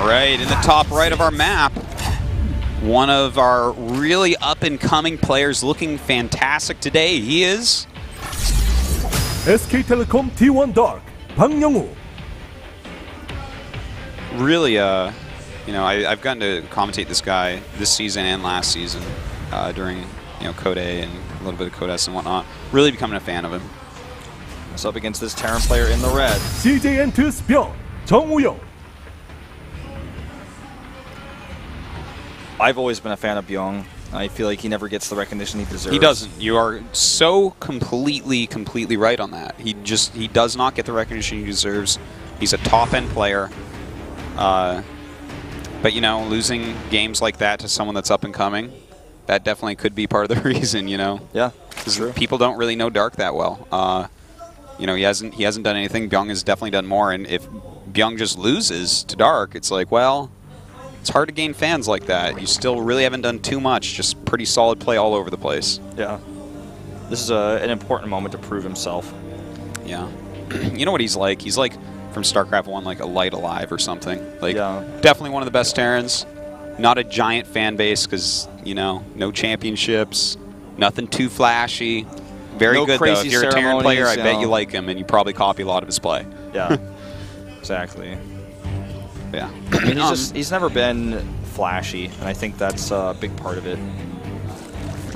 All right, in the top right of our map, one of our really up-and-coming players looking fantastic today. He is SK Telecom T1 Dark, Byung. Really, you know, I've gotten to commentate this guy this season and last season during, you know, Code A and a little bit of Code S and whatnot. Really becoming a fan of him. It's up against this Terran player in the red. CJN2's Byung, 정우영. I've always been a fan of Byung. I feel like he never gets the recognition he deserves. He doesn't. You are so completely right on that. He does not get the recognition he deserves. He's a top-end player. But, you know, losing games like that to someone that's up and coming, that definitely could be part of the reason, you know? Yeah, because people don't really know Dark that well. You know, he hasn't done anything. Byung has definitely done more. And if Byung just loses to Dark, it's like, well, it's hard to gain fans like that. You still really haven't done too much. Just pretty solid play all over the place. Yeah. This is an important moment to prove himself. Yeah. You know what he's like? He's like from StarCraft 1, like a light alive or something. Like, definitely one of the best Terrans. Not a giant fan base because, you know, no championships, nothing too flashy. Very good, though. If you're a Terran player, I bet you like him, and you probably copy a lot of his play. Yeah, exactly. Yeah. I mean, he's never been flashy, and I think that's a big part of it.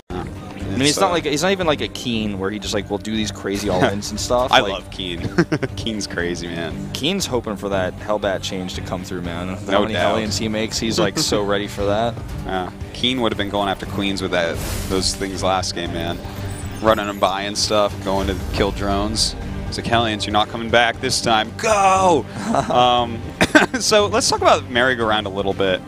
I mean, he's not even like a Keen where he just like will do these crazy all-ins and stuff. I love Keen. Keen's crazy, man. Keen's hoping for that Hellbat change to come through, man. How many Hellions he makes, he's like so ready for that. Yeah. Keen would have been going after Queens with those things last game, man. Running them by and stuff, going to kill drones. It's like, Hellions, you're not coming back this time. Go! So let's talk about merry-go-round a little bit.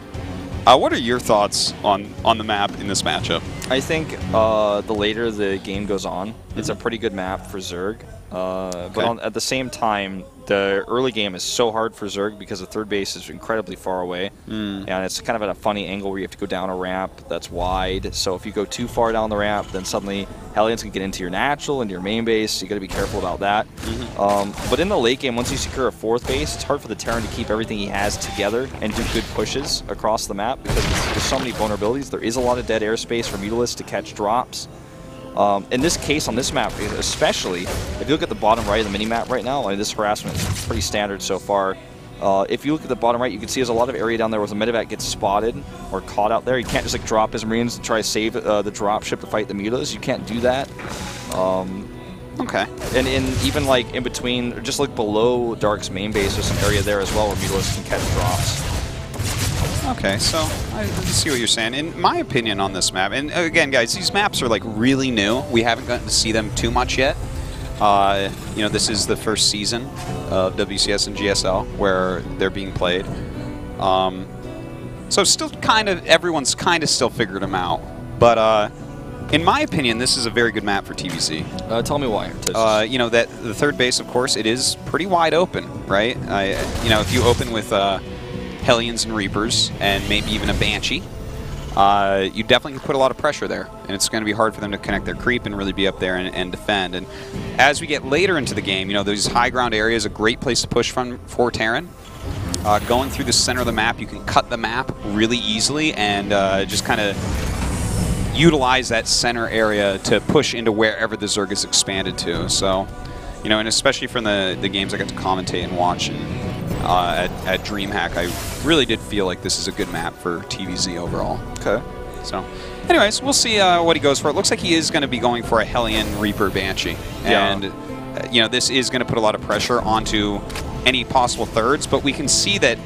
What are your thoughts on the map in this matchup? I think the later the game goes on, it's a pretty good map for Zerg. But at the same time, the early game is so hard for Zerg because the third base is incredibly far away. And it's kind of at a funny angle where you have to go down a ramp that's wide. So if you go too far down the ramp, then suddenly Hellions can get into your natural and your main base. So you got to be careful about that. But in the late game, once you secure a fourth base, it's hard for the Terran to keep everything he has together and do good pushes across the map because there's so many vulnerabilities. There is a lot of dead airspace for Mutalisks to catch drops. In this case, on this map, especially, if you look at the bottom right of the mini-map right now, this harassment is pretty standard so far. If you look at the bottom right, you can see there's a lot of area down there where the medevac gets spotted or caught out there. You can't just like drop his Marines and try to save the dropship to fight the Mutalisks. You can't do that. Okay. And even like in between, just like below Dark's main base, there's some area there as well where Mutalisks can catch drops. Okay, so I see what you're saying. In my opinion on this map, and again, guys, these maps are like really new. We haven't gotten to see them too much yet. You know, this is the first season of WCS and GSL where they're being played. So still kind of, everyone's kind of still figured them out. But in my opinion, this is a very good map for TVC. Tell me why. You know, that the third base, of course, it is pretty wide open, right? You know, if you open with Hellions and Reapers, and maybe even a Banshee, you definitely can put a lot of pressure there, and it's going to be hard for them to connect their creep and really be up there and defend. And as we get later into the game, you know, those high ground areas are a great place to push from for Terran. Going through the center of the map, you can cut the map really easily and just kind of utilize that center area to push into wherever the Zerg is expanded to. So, you know, and especially from the games I got to commentate and watch at DreamHack, I really did feel like this is a good map for TVZ overall. Okay. So, anyways, we'll see what he goes for. It looks like he is going to be going for a Hellion Reaper Banshee. Yeah. And, you know, this is going to put a lot of pressure onto any possible thirds, but we can see that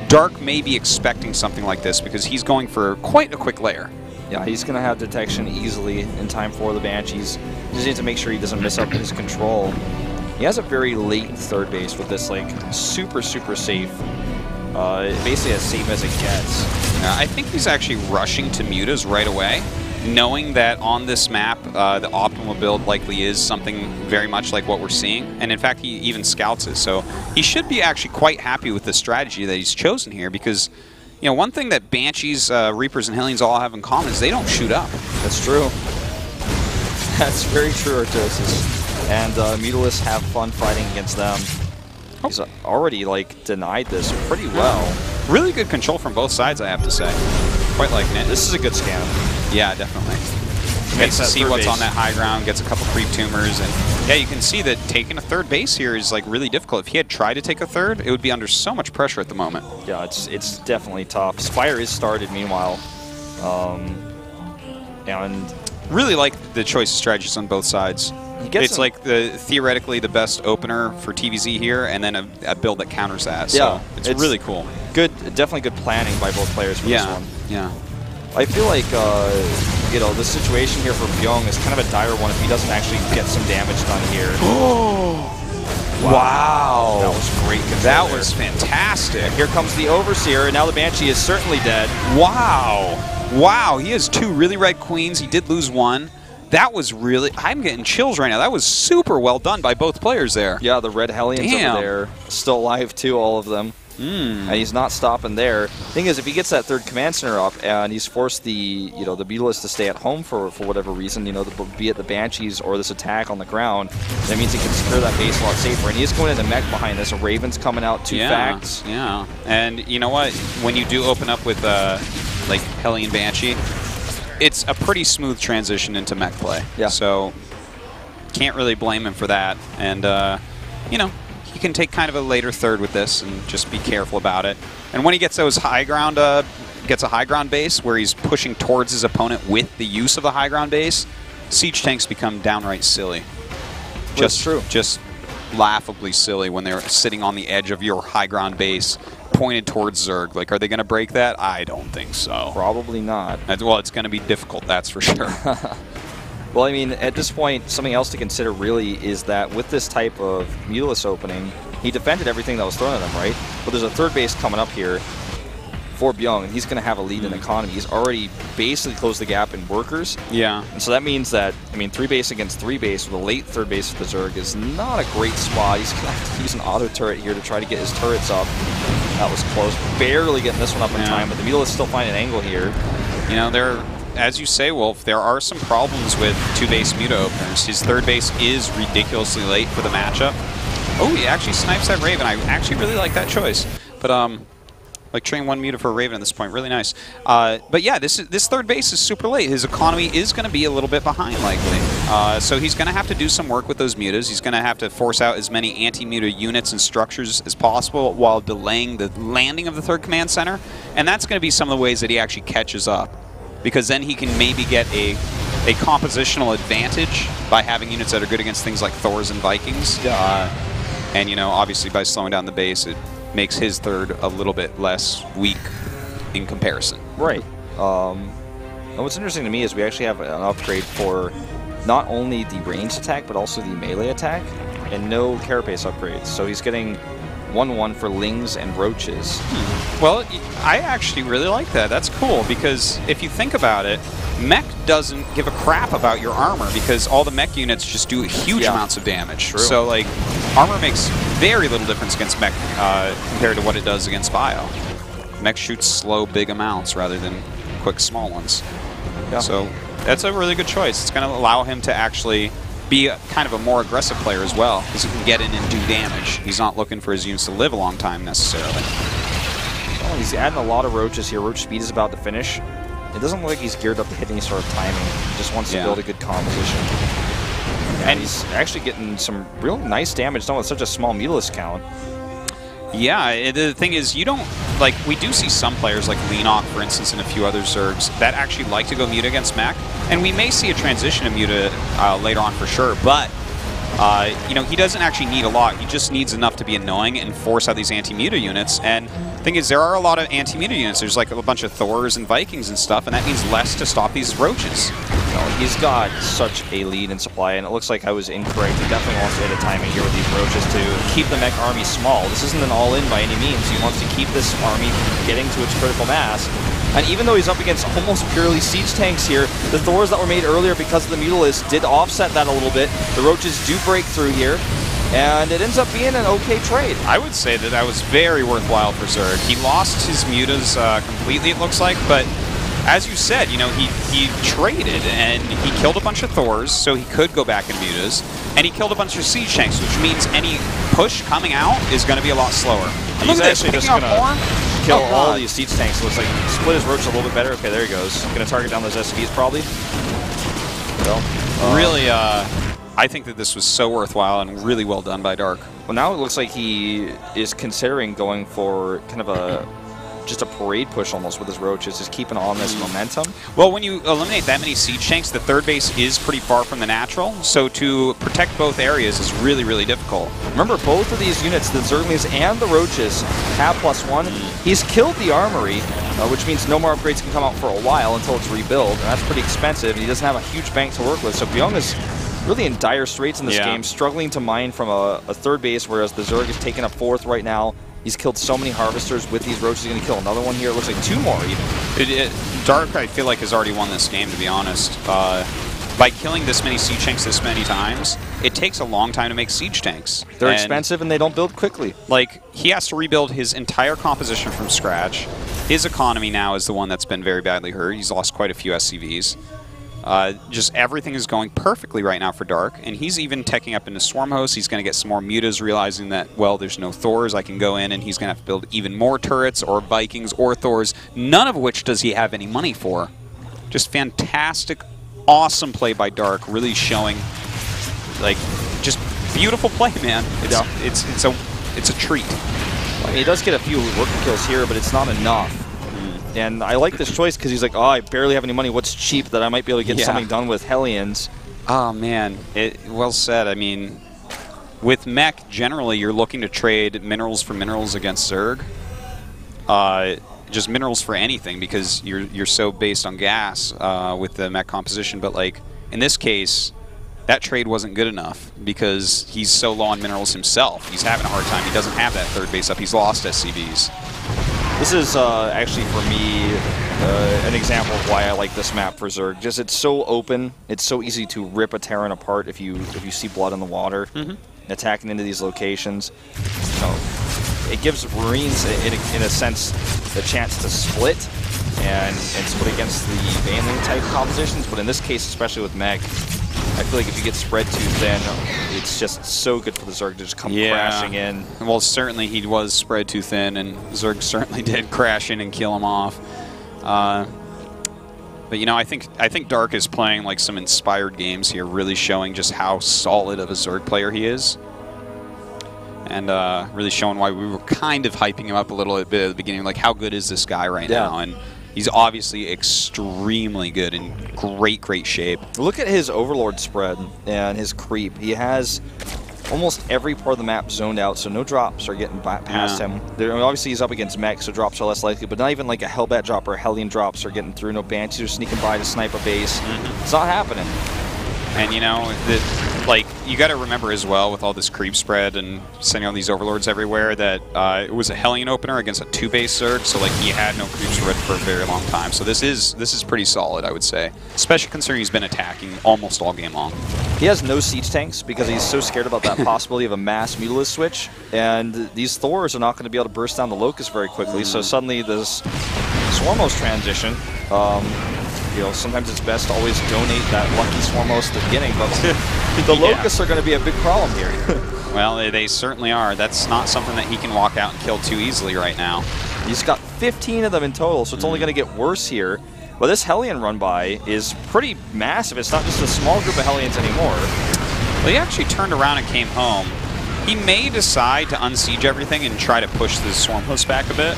Dark may be expecting something like this because he's going for quite a quick layer. Yeah, he's going to have detection easily in time for the Banshees. He just needs to make sure he doesn't mess up his control. He has a very late third base with this, like, super safe. Basically as safe as it gets. I think he's actually rushing to mutas right away, knowing that on this map, the optimal build likely is something very much like what we're seeing. And in fact, he even scouts it. So he should be actually quite happy with the strategy that he's chosen here because, you know, one thing that Banshees, Reapers, and Hellions all have in common is they don't shoot up. That's true. That's very true, Artosis. And Mutalisks have fun fighting against them. He's already, like, denied this pretty well. Really good control from both sides, I have to say. Quite liking it. This is a good scam. Yeah, definitely. Gets to see what's on that high ground, gets a couple creep tumors, and yeah, you can see that taking a third base here is like really difficult. If he had tried to take a third, it would be under so much pressure at the moment. Yeah, it's definitely tough. Spire is started meanwhile. And really like the choice of strategies on both sides. It's like theoretically the best opener for TVZ here, and then a build that counters that. So it's really cool. Good, definitely good planning by both players for this one. Yeah. I feel like you know, the situation here for Byung is kind of a dire one if he doesn't actually get some damage done here. Wow. That was great control. That was fantastic. And here comes the Overseer, and now the Banshee is certainly dead. Wow. Wow, he has 2 really red queens. He did lose 1. That was really... I'm getting chills right now. That was super well done by both players there. Yeah, the red Hellions over there. Still alive, too, all of them. And he's not stopping there. Thing is, if he gets that third command center up and he's forced the the Beetleists to stay at home for whatever reason, be it the Banshees or this attack on the ground, that means he can secure that base a lot safer. And he is going into mech behind this. A Raven's coming out, 2 facts. Yeah. And you know what? When you do open up with like Hellion Banshee, it's a pretty smooth transition into mech play. Yeah. So can't really blame him for that. And you know, he can take kind of a later third with this and just be careful about it. And when he gets those high ground, gets a high ground base where he's pushing towards his opponent with the use of the high ground base, siege tanks become downright silly. Just laughably silly when they're sitting on the edge of your high ground base, pointed towards Zerg. Like, are they going to break that? I don't think so. Probably not. Well, it's going to be difficult, that's for sure. Well, I mean, at this point, something else to consider really is that with this type of Mutalisk opening, he defended everything that was thrown at him, right? But there's a third base coming up here for Byung, and he's going to have a lead in economy. He's already basically closed the gap in workers. Yeah. And so that means that, I mean, 3 base against 3 base with a late third base for the Zerg is not a great spot. He's going to have to use an auto turret here to try to get his turrets up. That was close. Barely getting this one up in time, but the Mutalisk still find an angle here. You know, as you say, Wolf, there are some problems with 2-base Muta openers. His third base is ridiculously late for the matchup. Oh, he actually snipes that Raven. I actually really like that choice. But, like, train 1 Muta for a Raven at this point. Really nice. But, yeah, this third base is super late. His economy is going to be a little bit behind, likely. So he's going to have to do some work with those Mutas. He's going to have to force out as many anti-Muta units and structures as possible while delaying the landing of the third command center. And that's going to be some of the ways that he actually catches up. Because then he can maybe get a compositional advantage by having units that are good against things like Thors and Vikings. And, you know, obviously by slowing down the base, it makes his third a little bit less weak in comparison. Right. And what's interesting to me is we actually have an upgrade for not only the ranged attack, but also the melee attack, and no carapace upgrades. So he's getting 1/1 for Lings and Roaches. Well, I actually really like that. That's cool, because if you think about it, mech doesn't give a crap about your armor, because all the mech units just do huge amounts of damage. True. So, like, armor makes very little difference against mech compared to what it does against bio. Mech shoots slow, big amounts rather than quick, small ones. Yeah. So that's a really good choice. It's going to allow him to actually be kind of a more aggressive player as well, because he can get in and do damage. He's not looking for his units to live a long time necessarily. Well, he's adding a lot of Roaches here. Roach speed is about to finish. It doesn't look like he's geared up to hit any sort of timing. He just wants to build a good composition. And he's actually getting some real nice damage done with such a small Mutalisk count. Yeah, the thing is, you don't, like, we do see some players like Leenock, for instance, and a few other Zergs that actually like to go Muta against mech, and we may see a transition to Muta later on for sure, but, you know, he doesn't actually need a lot. He just needs enough to be annoying and force out these anti-Muta units, and the thing is, there are a lot of anti-Muta units. There's like a bunch of Thors and Vikings and stuff, and that means less to stop these Roaches. He's got such a lead in supply, and it looks like I was incorrect. He definitely wants to hit a timing here with these Roaches to keep the mech army small. This isn't an all-in by any means. He wants to keep this army getting to its critical mass. And even though he's up against almost purely siege tanks here, the Thors that were made earlier because of the Mutalisk did offset that a little bit. The Roaches do break through here, and it ends up being an okay trade. I would say that that was very worthwhile for Zerg. He lost his Mutas completely, it looks like, but as you said, you know, he traded and he killed a bunch of Thors, so he could go back and mutas, and he killed a bunch of siege tanks, which means any push coming out is going to be a lot slower. He's actually just going to kill all God. these siege tanks. Looks like split his roaches a little bit better. Okay, there he goes. Going to target down those SCVs probably. Well, really, I think that this was so worthwhile and really well done by Dark. Well, now it looks like he is considering going for kind of just a parade push almost with his roaches, just keeping on this momentum. Well, when you eliminate that many siege tanks, the third base is pretty far from the natural, so to protect both areas is really, really difficult. Remember, both of these units, the Zerglings and the roaches, have +1. He's killed the armory, which means no more upgrades can come out for a while until it's rebuilt, and that's pretty expensive, and he doesn't have a huge bank to work with. So Byung is really in dire straits in this game, struggling to mine from a third base, whereas the Zerg is taking a 4th right now. He's killed so many harvesters with these roaches. He's going to kill another one here. It looks like 2 more even. Dark, I feel like, has already won this game, to be honest. By killing this many siege tanks this many times, it takes a long time to make siege tanks. They're expensive and they don't build quickly. Like, he has to rebuild his entire composition from scratch. His economy now is the one that's been very badly hurt. He's lost quite a few SCVs. Just everything is going perfectly right now for Dark, and he's even teching up into Swarm Hosts. He's going to get some more mutas, realizing that, well, there's no Thors. I can go in, and he's going to have to build even more turrets or Vikings or Thors, none of which does he have any money for. Just fantastic, awesome play by Dark, really showing, like, just beautiful play, man. It's a treat. I mean, he does get a few worker kills here, but it's not enough. And I like this choice because he's like, oh, I barely have any money. What's cheap that I might be able to get something done with Hellions? Oh, man. Well said. I mean, with mech, generally, you're looking to trade minerals for minerals against Zerg. Just minerals for anything because you're so based on gas with the mech composition. But, like, in this case, that trade wasn't good enough because he's so low on minerals himself. He's having a hard time. He doesn't have that third base up. He's lost SCVs. This is actually, for me, an example of why I like this map for Zerg. Just it's so open. It's so easy to rip a Terran apart if you see blood in the water, attacking into these locations. You know, it gives Marines, in a sense, the chance to split and split against the Baneling type compositions. But in this case, especially with mech, I feel like if you get spread too thin, it's just so good for the Zerg to just come crashing in. Well, certainly he was spread too thin, and Zerg certainly did crash in and kill him off. But, you know, I think Dark is playing like some inspired games here, really showing just how solid of a Zerg player he is. And really showing why we were kind of hyping him up a little bit at the beginning, like how good is this guy right now? And he's obviously extremely good and great shape. Look at his Overlord spread and his creep. He has almost every part of the map zoned out, so no drops are getting past him. Obviously, he's up against mech, so drops are less likely, but not even like a Hellbat drop or a Hellion drops are getting through. No Banshees are sneaking by to snipe a base. It's not happening. And, you know, like, you got to remember as well, with all this creep spread and sending all these Overlords everywhere, that it was a Hellion opener against a 2-base Zerg, so, like, he had no creep spread for a very long time. So this is pretty solid, I would say, especially considering he's been attacking almost all game long. He has no siege tanks because he's so scared about that possibility of a mass Mutalisk switch, and these Thors are not going to be able to burst down the Locust very quickly, so suddenly this Swarmos transition, you know, sometimes it's best to always donate that lucky Swarmos at the beginning, but the Locusts are going to be a big problem here. Well, they certainly are. That's not something that he can walk out and kill too easily right now. He's got 15 of them in total, so it's only going to get worse here. But this Hellion run by is pretty massive. It's not just a small group of Hellions anymore. Well, he actually turned around and came home. He may decide to unsiege everything and try to push the Swarm Host back a bit.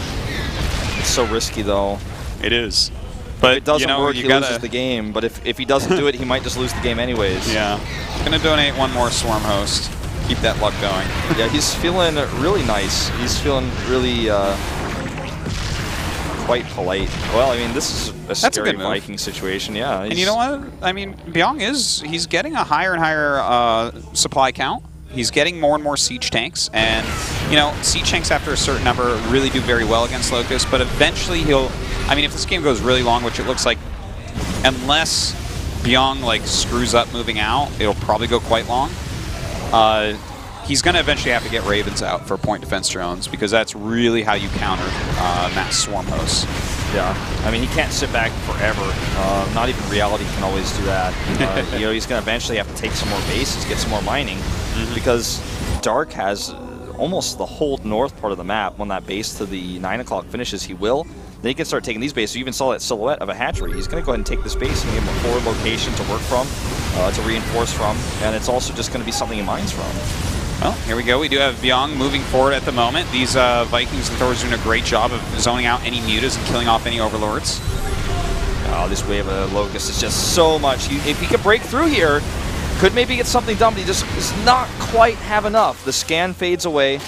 It's so risky, though. It is. But if it doesn't work, he gotta loses the game. But if he doesn't do it, he might just lose the game anyways. Yeah. Going to donate one more Swarm Host. Keep that luck going. Yeah, he's feeling really nice. He's feeling really quite polite. Well, I mean, this is a scary Viking situation. Yeah. And you know what? I mean, Byung he's getting a higher and higher supply count. He's getting more and more siege tanks, and you know, siege tanks after a certain number really do very well against Locust, but eventually he'll, I mean, if this game goes really long, which it looks like, unless Byung like screws up moving out, it'll probably go quite long. He's going to eventually have to get Ravens out for point defense drones, because that's really how you counter mass swarm hosts. Yeah, I mean, he can't sit back forever. Not even reality can always do that. You know, he's going to eventually have to take some more bases, get some more mining, because Dark has almost the whole north part of the map. When that base to the 9 o'clock finishes, he will. Then he can start taking these bases. You even saw that silhouette of a hatchery. He's going to go ahead and take this base and give him a forward location to work from, to reinforce from, and it's also just going to be something he mines from. Well, here we go. We do have Byung moving forward at the moment. These Vikings and Thors doing a great job of zoning out any mutas and killing off any overlords. Oh, this wave of Locust is just so much. If he could break through here, could maybe get something done, but he just does not quite have enough. The scan fades away,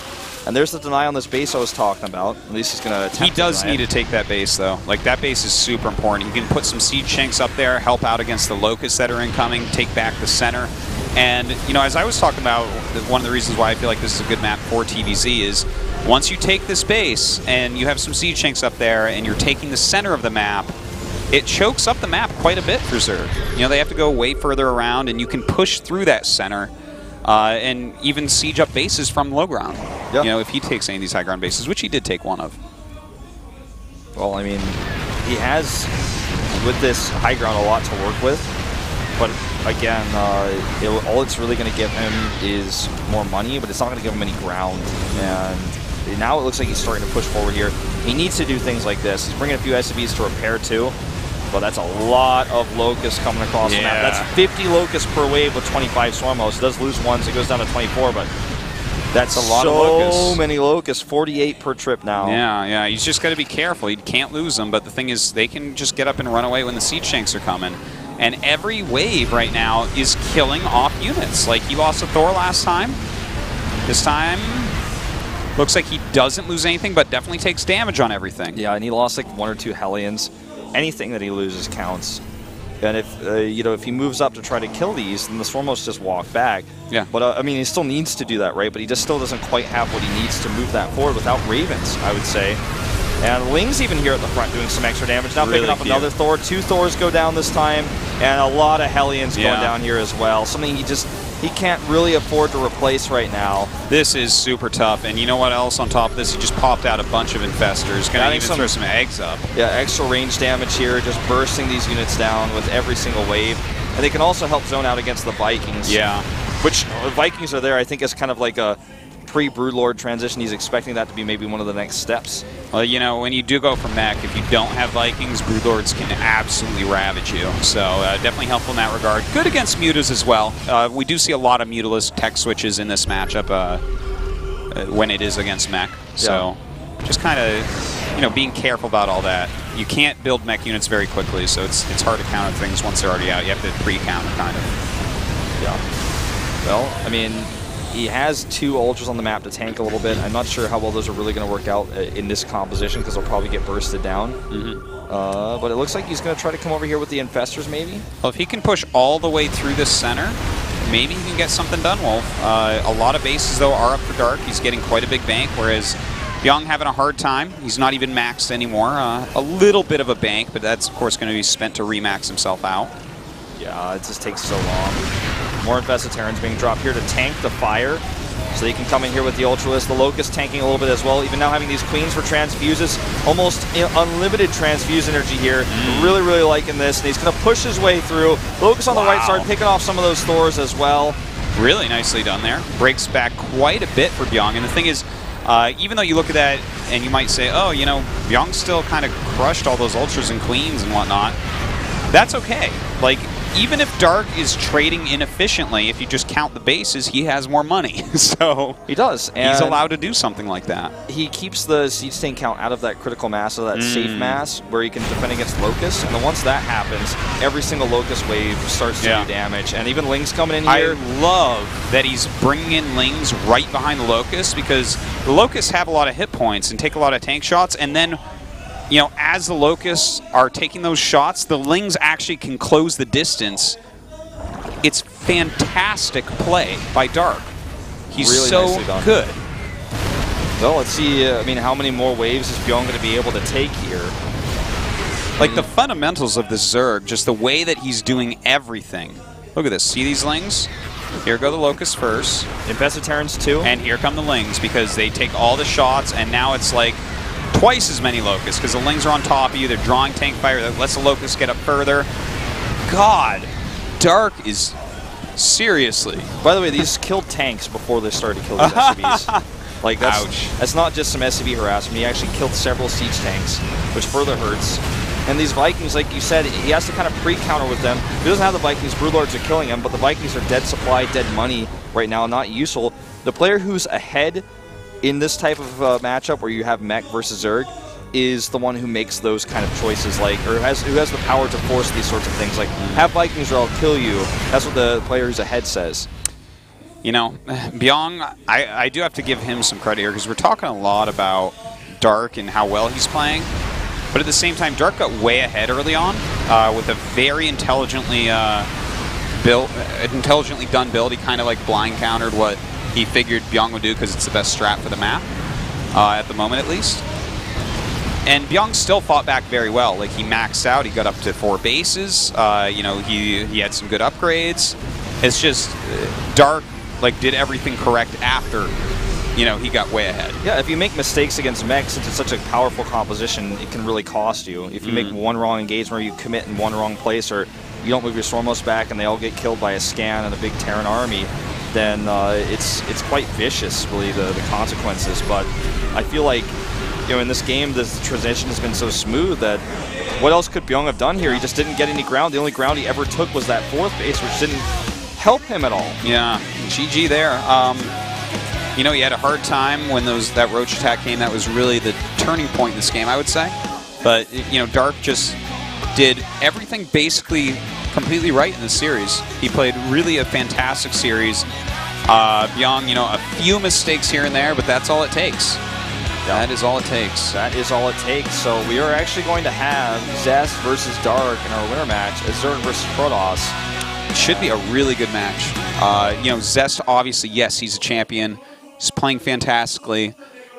and there's the deny on this base I was talking about. At least he's going to attempt. He does need to take that base, though. Like, that base is super important. He can put some siege shanks up there, help out against the Locusts that are incoming, take back the center. And, you know, as I was talking about, one of the reasons why I feel like this is a good map for TVZ is once you take this base and you have some siege shanks up there and you're taking the center of the map, it chokes up the map quite a bit for Zerg. You know, they have to go way further around, and you can push through that center and even siege up bases from low ground. Yep. You know, if he takes any of these high ground bases, which he did take one of. Well, I mean, he has, with this high ground, a lot to work with. But again, all it's really going to give him is more money, but it's not going to give him any ground. And now it looks like he's starting to push forward here. He needs to do things like this. He's bringing a few SCVs to repair too. But that's a lot of Locusts coming across the map. That's 50 Locusts per wave with 25 Swarmos. He does lose one, so it goes down to 24, but that's a lot of Locusts. So many Locusts, 48 per trip now. Yeah, he's just got to be careful. He can't lose them, but the thing is, they can just get up and run away when the siege shanks are coming. And every wave right now is killing off units. Like, he lost a Thor last time. This time, looks like he doesn't lose anything, but definitely takes damage on everything. Yeah, and he lost like 1 or 2 Hellions. Anything that he loses counts. And if you know, if he moves up to try to kill these, then the Swarmos just walk back. Yeah. But I mean, he still needs to do that, right? But he just still doesn't quite have what he needs to move that forward without Ravens, I would say. And Ling's even here at the front doing some extra damage. Now really picking up another Thor. 2 Thors go down this time, and a lot of Hellions going down here as well. Something he can't really afford to replace right now. This is super tough, and you know what else on top of this? He just popped out a bunch of infestors. Gonna even throw some eggs up. Yeah, extra range damage here, just bursting these units down with every single wave. And they can also help zone out against the Vikings. Yeah. Which Vikings are there, I think, as kind of like a pre-Broodlord transition. He's expecting that to be maybe one of the next steps. Well, you know, when you do go from mech, if you don't have Vikings, Broodlords can absolutely ravage you. So definitely helpful in that regard. Good against mutas as well. We do see a lot of mutalist tech switches in this matchup when it is against mech. So just kind of, you know, being careful about all that. You can't build mech units very quickly, so it's hard to counter things once they're already out. You have to pre-counter, kind of. Yeah. Well, I mean, he has 2 Ultras on the map to tank a little bit. I'm not sure how well those are really going to work out in this composition because they'll probably get bursted down. But it looks like he's going to try to come over here with the Infestors, maybe? Well, if he can push all the way through the center, maybe he can get something done, Wolf. A lot of bases, though, are up for Dark. He's getting quite a big bank, whereas Byung having a hard time. He's not even maxed anymore. A little bit of a bank, but that's, of course, going to be spent to remax himself out. Yeah, it just takes so long. More Infested Terrans being dropped here to tank the fire. So they can come in here with the Ultralist. The Locust tanking a little bit as well. Even now having these Queens for transfuses. Almost unlimited transfuse energy here. Really, really liking this. And he's going to push his way through. Locust on the right side picking off some of those Thors as well. Really nicely done there. Breaks back quite a bit for Byung. And the thing is, even though you look at that and you might say, oh, you know, Byung still kind of crushed all those Ultras and Queens and whatnot. That's okay. Like, even if Dark is trading inefficiently, if you just count the bases, he has more money. So he does. And he's allowed to do something like that. He keeps the siege stain count out of that critical mass, or that safe mass, where he can defend against Locusts. And then once that happens, every single Locust wave starts to do damage. And even Ling's coming in here. I love that he's bringing in Lings right behind the Locusts, because the Locusts have a lot of hit points and take a lot of tank shots, and then, you know, as the Locusts are taking those shots, the Lings actually can close the distance. It's fantastic play by Dark. He's really so good. Well, let's see, I mean, how many more waves is Byung going to be able to take here? Like, the fundamentals of this Zerg, just the way that he's doing everything. Look at this. See these Lings? Here go the Locusts first. Infested Terrans too. And here come the Lings, because they take all the shots, and now it's like, twice as many locusts because the Lings are on top of you. They're drawing tank fire that lets the locusts get up further. God, Dark is seriously. By the way, these killed tanks before they started to kill these SCVs. Like that's not just some SCV harassment. He actually killed several siege tanks, which further hurts. And these Vikings, like you said, he has to kind of pre-counter with them. If he doesn't have the Vikings, Broodlords are killing him, but the Vikings are dead supply, dead money right now, not useful. The player who's ahead in this type of matchup where you have mech versus Zerg is the one who makes those kind of choices, like, or who has the power to force these sorts of things, like, have Vikings or I'll kill you. That's what the player who's ahead says. You know, Byung, I do have to give him some credit here because we're talking a lot about Dark and how well he's playing. But at the same time, Dark got way ahead early on with a very intelligently done build. He kind of like blind countered what he figured Byung would do because it's the best strat for the map, at the moment at least. And Byung still fought back very well. Like, he maxed out, he got up to 4 bases, you know, he had some good upgrades. It's just Dark like did everything correct after, you know, he got way ahead. Yeah, if you make mistakes against mech, since it's such a powerful composition, it can really cost you. If you make one wrong engagement or you commit in one wrong place, or you don't move your Stormhost back and they all get killed by a scan and a big Terran army, then it's quite vicious, really, the consequences. But I feel like, you know, in this game, the transition has been so smooth that what else could Byung have done here? He just didn't get any ground. The only ground he ever took was that 4th base, which didn't help him at all. Yeah, GG there. You know, he had a hard time when that Roach attack came. That was really the turning point in this game, I would say. But, you know, Dark just did everything basically completely right in this series. He played really a fantastic series. Byung, you know, a few mistakes here and there, but that's all it takes. That is all it takes. That is all it takes. So we are actually going to have Zest versus Dark in our winner match, Zerg versus Protoss. It should be a really good match. You know, Zest, obviously, yes, he's a champion. He's playing fantastically.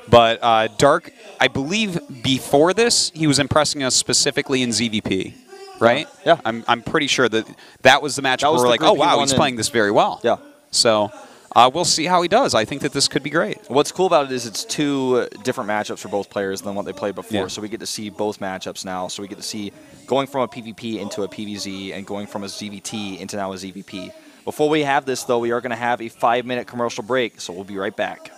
But Dark, I believe before this, he was impressing us specifically in ZVP, right? Yeah. I'm pretty sure that was the match where we're like, oh, wow, he's playing this very well. Yeah. So we'll see how he does. I think that this could be great. What's cool about it is it's 2 different matchups for both players than what they played before. Yeah. So we get to see both matchups now. So we get to see going from a PvP into a PvZ and going from a ZVT into now a ZVP. Before we have this, though, we are going to have a 5-minute commercial break. So we'll be right back.